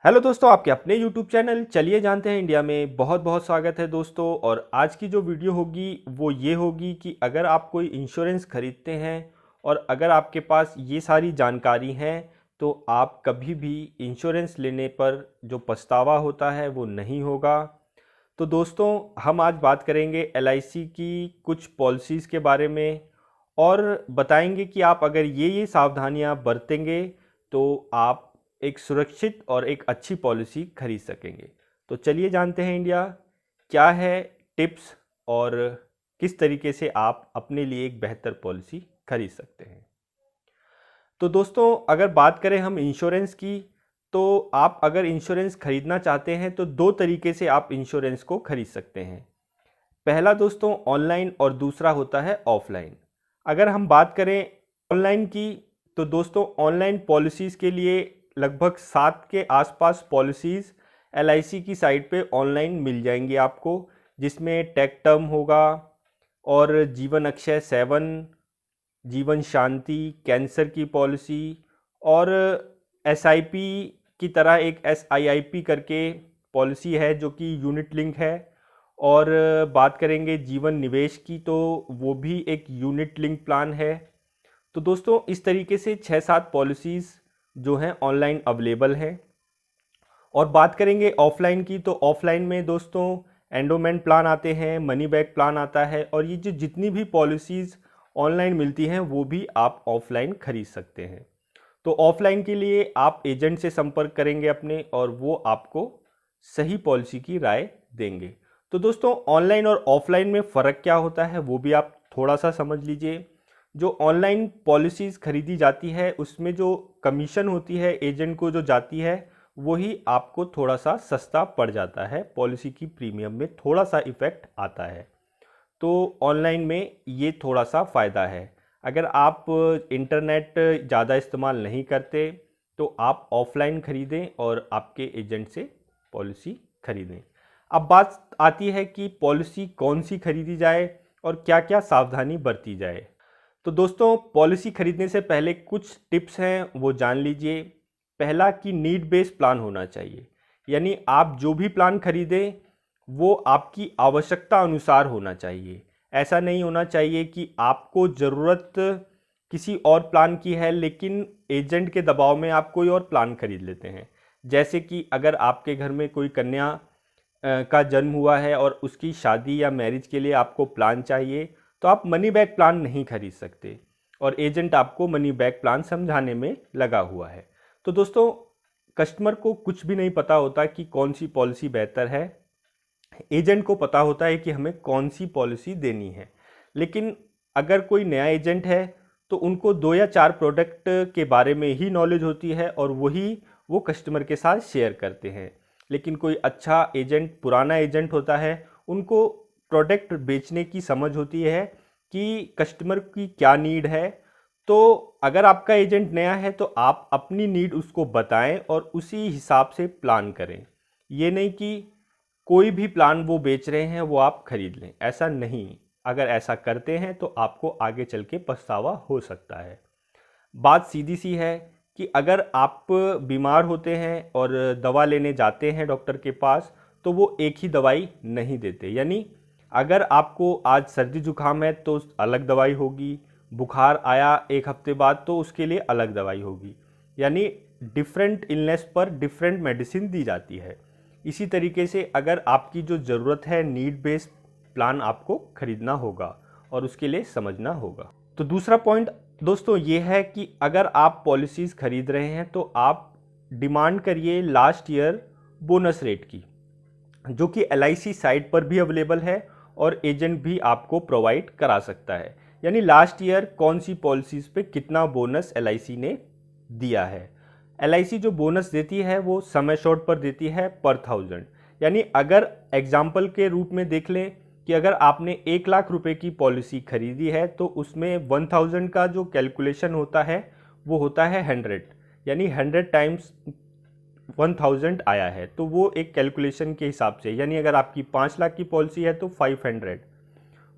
Hello दोस्तों, आपके अपने यूट्यूब चैनल चलिए जानते हैं इंडिया में बहुत बहुत स्वागत है दोस्तों। और आज की जो वीडियो होगी वो ये होगी कि अगर आप कोई इंश्योरेंस खरीदते हैं और अगर आपके पास ये सारी जानकारी है तो आप कभी भी इंश्योरेंस लेने पर जो पछतावा होता है वो नहीं होगा। तो दोस्तों, हम आज बात करेंगे एलआईसी की कुछ पॉलिसीज़ के बारे में और बताएंगे कि आप अगर ये सावधानियां बरतेंगे तो आप एक सुरक्षित और एक अच्छी पॉलिसी खरीद सकेंगे। तो चलिए जानते हैं इंडिया क्या है टिप्स और किस तरीके से आप अपने लिए एक बेहतर पॉलिसी खरीद सकते हैं। तो दोस्तों, अगर बात करें हम इंश्योरेंस की, तो आप अगर इंश्योरेंस खरीदना चाहते हैं तो दो तरीके से आप इंश्योरेंस को खरीद सकते हैं। पहला दोस्तों ऑनलाइन और दूसरा होता है ऑफलाइन। अगर हम बात करें ऑनलाइन की, तो दोस्तों ऑनलाइन पॉलिसीज़ के लिए लगभग 7 के आसपास पॉलिसीज़ एलआईसी की साइट पे ऑनलाइन मिल जाएंगी आपको, जिसमें टेक टर्म होगा और जीवन अक्षय 7, जीवन शांति, कैंसर की पॉलिसी और एसआईपी की तरह एक एसआईआईपी करके पॉलिसी है जो कि यूनिट लिंक है। और बात करेंगे जीवन निवेश की, तो वो भी एक यूनिट लिंक प्लान है। तो दोस्तों इस तरीके से 6-7 पॉलिसीज़ जो हैं ऑनलाइन अवेलेबल हैं। और बात करेंगे ऑफलाइन की, तो ऑफलाइन में दोस्तों एंडोमेंट प्लान आते हैं, मनी बैक प्लान आता है और ये जो जितनी भी पॉलिसीज़ ऑनलाइन मिलती हैं वो भी आप ऑफलाइन खरीद सकते हैं। तो ऑफलाइन के लिए आप एजेंट से संपर्क करेंगे अपने और वो आपको सही पॉलिसी की राय देंगे। तो दोस्तों ऑनलाइन और ऑफलाइन में फ़र्क क्या होता है वो भी आप थोड़ा सा समझ लीजिए। जो ऑनलाइन पॉलिसीज़ खरीदी जाती है उसमें जो कमीशन होती है एजेंट को जो जाती है वही आपको थोड़ा सा सस्ता पड़ जाता है, पॉलिसी की प्रीमियम में थोड़ा सा इफ़ेक्ट आता है। तो ऑनलाइन में ये थोड़ा सा फ़ायदा है। अगर आप इंटरनेट ज़्यादा इस्तेमाल नहीं करते तो आप ऑफलाइन ख़रीदें और आपके एजेंट से पॉलिसी ख़रीदें। अब बात आती है कि पॉलिसी कौन सी खरीदी जाए और क्या क्या सावधानी बरती जाए। तो दोस्तों पॉलिसी खरीदने से पहले कुछ टिप्स हैं वो जान लीजिए। पहला कि नीड बेस्ड प्लान होना चाहिए, यानी आप जो भी प्लान खरीदें वो आपकी आवश्यकता अनुसार होना चाहिए। ऐसा नहीं होना चाहिए कि आपको ज़रूरत किसी और प्लान की है लेकिन एजेंट के दबाव में आप कोई और प्लान खरीद लेते हैं। जैसे कि अगर आपके घर में कोई कन्या का जन्म हुआ है और उसकी शादी या मैरिज के लिए आपको प्लान चाहिए तो आप मनी बैक प्लान नहीं खरीद सकते और एजेंट आपको मनी बैक प्लान समझाने में लगा हुआ है। तो दोस्तों कस्टमर को कुछ भी नहीं पता होता कि कौन सी पॉलिसी बेहतर है, एजेंट को पता होता है कि हमें कौन सी पॉलिसी देनी है। लेकिन अगर कोई नया एजेंट है तो उनको 2 या 4 प्रोडक्ट के बारे में ही नॉलेज होती है और वही वो कस्टमर के साथ शेयर करते हैं। लेकिन कोई अच्छा एजेंट, पुराना एजेंट होता है, उनको प्रोडक्ट बेचने की समझ होती है कि कस्टमर की क्या नीड है। तो अगर आपका एजेंट नया है तो आप अपनी नीड उसको बताएं और उसी हिसाब से प्लान करें। ये नहीं कि कोई भी प्लान वो बेच रहे हैं वो आप खरीद लें, ऐसा नहीं। अगर ऐसा करते हैं तो आपको आगे चल के पछतावा हो सकता है। बात सीधी सी है कि अगर आप बीमार होते हैं और दवा लेने जाते हैं डॉक्टर के पास तो वो एक ही दवाई नहीं देते। यानी अगर आपको आज सर्दी जुकाम है तो अलग दवाई होगी, बुखार आया एक हफ्ते बाद तो उसके लिए अलग दवाई होगी। यानी डिफरेंट इलनेस पर डिफरेंट मेडिसिन दी जाती है। इसी तरीके से अगर आपकी जो ज़रूरत है, नीड बेस्ड प्लान आपको खरीदना होगा और उसके लिए समझना होगा। तो दूसरा पॉइंट दोस्तों ये है कि अगर आप पॉलिसीज़ खरीद रहे हैं तो आप डिमांड करिए लास्ट ईयर बोनस रेट की, जो कि एलआईसी साइट पर भी अवेलेबल है और एजेंट भी आपको प्रोवाइड करा सकता है। यानी लास्ट ईयर कौन सी पॉलिसीज़ पे कितना बोनस एलआईसी ने दिया है। एलआईसी जो बोनस देती है वो समय शॉर्ट पर देती है पर 1000। यानी अगर एग्जाम्पल के रूप में देख लें कि अगर आपने 1 लाख रुपए की पॉलिसी खरीदी है तो उसमें 1000 का जो कैलकुलेशन होता है वो होता है 100, यानी 100 टाइम्स 1000 आया है तो वो एक कैलकुलेशन के हिसाब से, यानी अगर आपकी 5 लाख की पॉलिसी है तो 500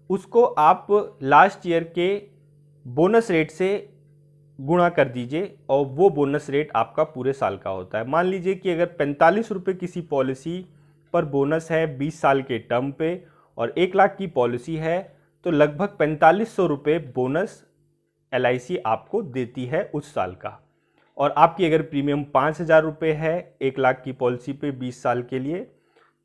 उसको आप लास्ट ईयर के बोनस रेट से गुणा कर दीजिए और वो बोनस रेट आपका पूरे साल का होता है। मान लीजिए कि अगर 45 रुपये किसी पॉलिसी पर बोनस है 20 साल के टर्म पे और 1 लाख की पॉलिसी है, तो लगभग 4500 रुपये बोनस LIC आपको देती है उस साल का। और आपकी अगर प्रीमियम 5000 रुपये है 1 लाख की पॉलिसी पे 20 साल के लिए,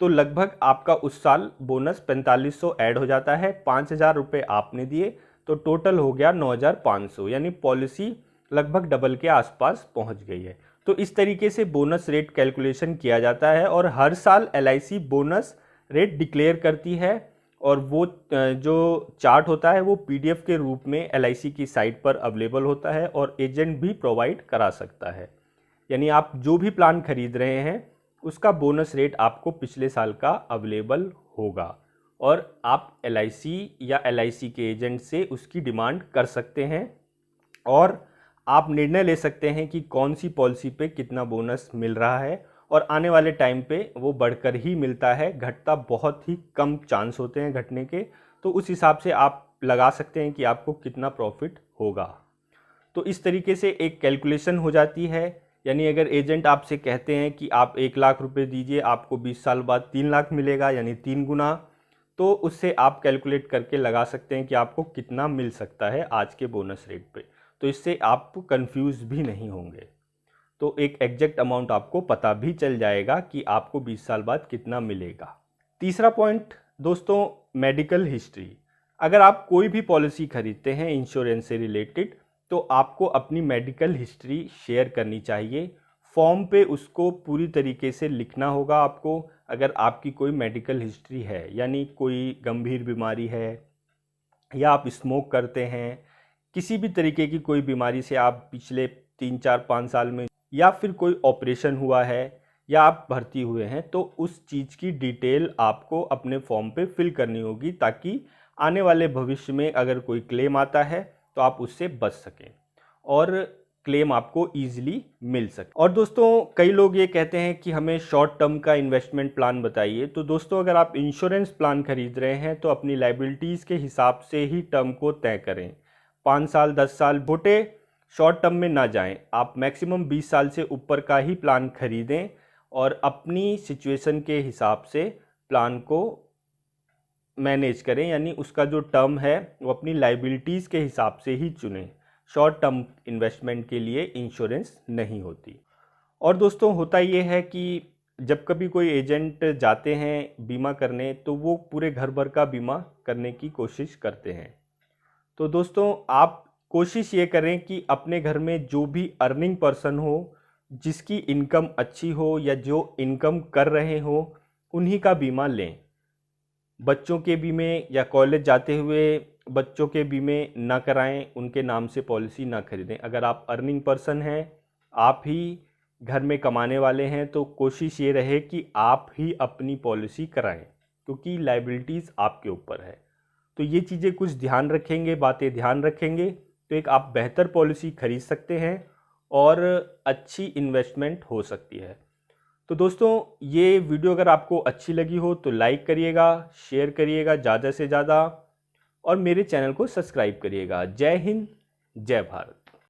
तो लगभग आपका उस साल बोनस 4500 ऐड हो जाता है। 5000 रुपये आपने दिए तो टोटल हो गया 9500, यानी पॉलिसी लगभग डबल के आसपास पहुंच गई है। तो इस तरीके से बोनस रेट कैलकुलेशन किया जाता है और हर साल LIC बोनस रेट डिक्लेयर करती है और वो जो चार्ट होता है वो PDF के रूप में LIC की साइट पर अवेलेबल होता है और एजेंट भी प्रोवाइड करा सकता है। यानी आप जो भी प्लान खरीद रहे हैं उसका बोनस रेट आपको पिछले साल का अवेलेबल होगा और आप LIC या LIC के एजेंट से उसकी डिमांड कर सकते हैं और आप निर्णय ले सकते हैं कि कौन सी पॉलिसी पे कितना बोनस मिल रहा है और आने वाले टाइम पे वो बढ़कर ही मिलता है, घटता बहुत ही कम चांस होते हैं घटने के। तो उस हिसाब से आप लगा सकते हैं कि आपको कितना प्रॉफिट होगा। तो इस तरीके से एक कैलकुलेशन हो जाती है। यानी अगर एजेंट आपसे कहते हैं कि आप 1 लाख रुपए दीजिए, आपको 20 साल बाद 3 लाख मिलेगा, यानी 3 गुना, तो उससे आप कैलकुलेट करके लगा सकते हैं कि आपको कितना मिल सकता है आज के बोनस रेट पे। तो इससे आप कंफ्यूज भी नहीं होंगे, तो एक एग्जैक्ट अमाउंट आपको पता भी चल जाएगा कि आपको 20 साल बाद कितना मिलेगा। तीसरा पॉइंट दोस्तों, मेडिकल हिस्ट्री। अगर आप कोई भी पॉलिसी खरीदते हैं इंश्योरेंस से रिलेटेड, तो आपको अपनी मेडिकल हिस्ट्री शेयर करनी चाहिए। फॉर्म पे उसको पूरी तरीके से लिखना होगा आपको। अगर आपकी कोई मेडिकल हिस्ट्री है, यानी कोई गंभीर बीमारी है या आप स्मोक करते हैं, किसी भी तरीके की कोई बीमारी से आप पिछले 3, 4, 5 साल में, या फिर कोई ऑपरेशन हुआ है या आप भर्ती हुए हैं, तो उस चीज़ की डिटेल आपको अपने फॉर्म पे फिल करनी होगी ताकि आने वाले भविष्य में अगर कोई क्लेम आता है तो आप उससे बच सकें और क्लेम आपको ईजिली मिल सके। और दोस्तों, कई लोग ये कहते हैं कि हमें शॉर्ट टर्म का इन्वेस्टमेंट प्लान बताइए। तो दोस्तों, अगर आप इंश्योरेंस प्लान खरीद रहे हैं तो अपनी लाइबिलिटीज़ के हिसाब से ही टर्म को तय करें। 5 साल 10 साल छोटे शॉर्ट टर्म में ना जाएं। आप मैक्सिमम 20 साल से ऊपर का ही प्लान खरीदें और अपनी सिचुएशन के हिसाब से प्लान को मैनेज करें, यानी उसका जो टर्म है वो अपनी लाइबिलिटीज़ के हिसाब से ही चुनें। शॉर्ट टर्म इन्वेस्टमेंट के लिए इंश्योरेंस नहीं होती। और दोस्तों, होता ये है कि जब कभी कोई एजेंट जाते हैं बीमा करने, तो वो पूरे घर भर का बीमा करने की कोशिश करते हैं। तो दोस्तों, आप कोशिश ये करें कि अपने घर में जो भी अर्निंग पर्सन हो, जिसकी इनकम अच्छी हो या जो इनकम कर रहे हो, उन्हीं का बीमा लें। बच्चों के बीमे या कॉलेज जाते हुए बच्चों के बीमे ना कराएं, उनके नाम से पॉलिसी ना खरीदें। अगर आप अर्निंग पर्सन हैं, आप ही घर में कमाने वाले हैं, तो कोशिश ये रहे कि आप ही अपनी पॉलिसी कराएं, क्योंकि लायबिलिटीज़ आपके ऊपर है। तो ये चीज़ें कुछ ध्यान रखेंगे, बातें ध्यान रखेंगे, तो एक आप बेहतर पॉलिसी खरीद सकते हैं और अच्छी इन्वेस्टमेंट हो सकती है। तो दोस्तों, ये वीडियो अगर आपको अच्छी लगी हो तो लाइक करिएगा, शेयर करिएगा ज़्यादा से ज़्यादा और मेरे चैनल को सब्सक्राइब करिएगा। जय हिंद, जय भारत।